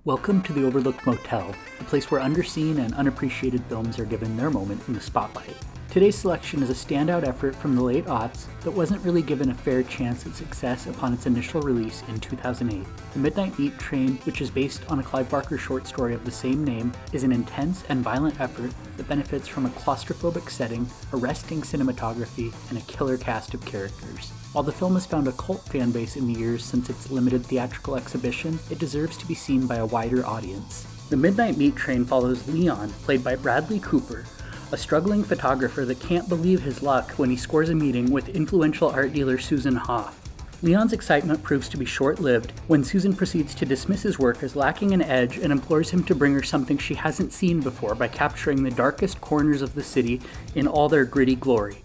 Welcome to the Overlooked Motel, the place where underseen and unappreciated films are given their moment in the spotlight. Today's selection is a standout effort from the late aughts that wasn't really given a fair chance at success upon its initial release in 2008. The Midnight Meat Train, which is based on a Clive Barker short story of the same name, is an intense and violent effort that benefits from a claustrophobic setting, arresting cinematography, and a killer cast of characters. While the film has found a cult fanbase in the years since its limited theatrical exhibition, it deserves to be seen by a wider audience. The Midnight Meat Train follows Leon, played by Bradley Cooper, a struggling photographer that can't believe his luck when he scores a meeting with influential art dealer Susan Hoff. Leon's excitement proves to be short-lived when Susan proceeds to dismiss his work as lacking an edge and implores him to bring her something she hasn't seen before by capturing the darkest corners of the city in all their gritty glory.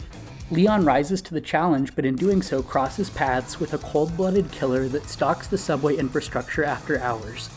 Leon rises to the challenge, but in doing so crosses paths with a cold-blooded killer that stalks the subway infrastructure after hours.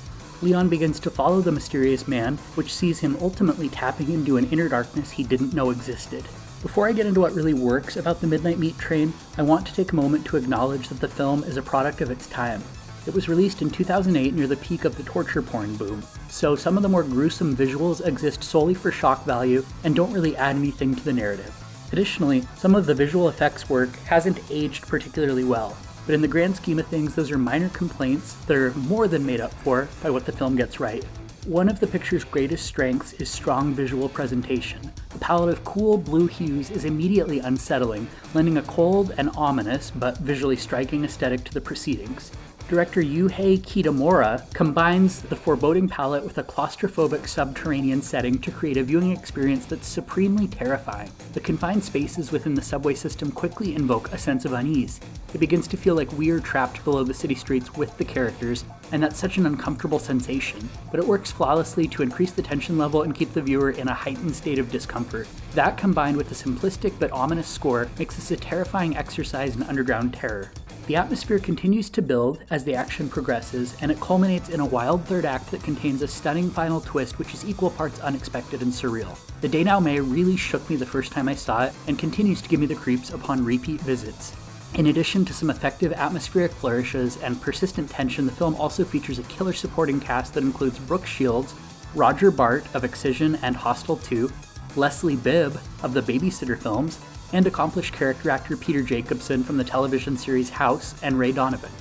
Leon begins to follow the mysterious man, which sees him ultimately tapping into an inner darkness he didn't know existed. Before I get into what really works about the Midnight Meat Train, I want to take a moment to acknowledge that the film is a product of its time. It was released in 2008 near the peak of the torture porn boom, so some of the more gruesome visuals exist solely for shock value and don't really add anything to the narrative. Additionally, some of the visual effects work hasn't aged particularly well, but in the grand scheme of things, those are minor complaints that are more than made up for by what the film gets right. One of the picture's greatest strengths is strong visual presentation. The palette of cool blue hues is immediately unsettling, lending a cold and ominous but visually striking aesthetic to the proceedings. Director Yuhei Kitamura combines the foreboding palette with a claustrophobic subterranean setting to create a viewing experience that's supremely terrifying. The confined spaces within the subway system quickly invoke a sense of unease. It begins to feel like we're trapped below the city streets with the characters, and that's such an uncomfortable sensation, but it works flawlessly to increase the tension level and keep the viewer in a heightened state of discomfort. That, combined with the simplistic but ominous score, makes this a terrifying exercise in underground terror. The atmosphere continues to build as the action progresses, and it culminates in a wild third act that contains a stunning final twist which is equal parts unexpected and surreal. The denouement really shook me the first time I saw it, and continues to give me the creeps upon repeat visits. In addition to some effective atmospheric flourishes and persistent tension, the film also features a killer supporting cast that includes Brooke Shields, Roger Bart of Excision and Hostel 2, Leslie Bibb of the Babysitter films, and accomplished character actor Peter Jacobson from the television series House and Ray Donovan.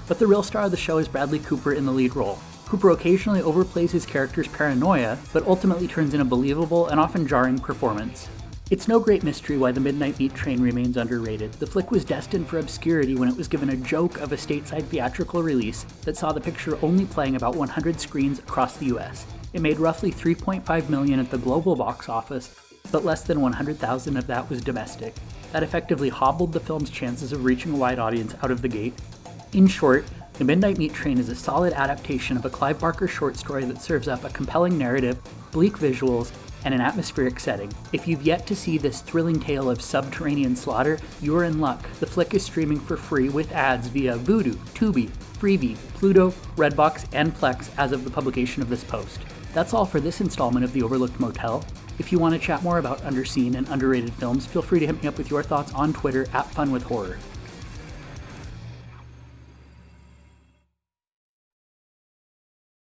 But the real star of the show is Bradley Cooper in the lead role. Cooper occasionally overplays his character's paranoia, but ultimately turns in a believable and often jarring performance. It's no great mystery why the Midnight Meat Train remains underrated. The flick was destined for obscurity when it was given a joke of a stateside theatrical release that saw the picture only playing about 100 screens across the US. It made roughly $3.5 million at the global box office, but less than 100,000 of that was domestic. That effectively hobbled the film's chances of reaching a wide audience out of the gate. In short, The Midnight Meat Train is a solid adaptation of a Clive Barker short story that serves up a compelling narrative, bleak visuals, and an atmospheric setting. If you've yet to see this thrilling tale of subterranean slaughter, you're in luck. The flick is streaming for free with ads via Vudu, Tubi, Freevee, Pluto, Redbox, and Plex as of the publication of this post. That's all for this installment of The Overlooked Motel. If you want to chat more about underseen and underrated films, feel free to hit me up with your thoughts on Twitter @FunWithHorror.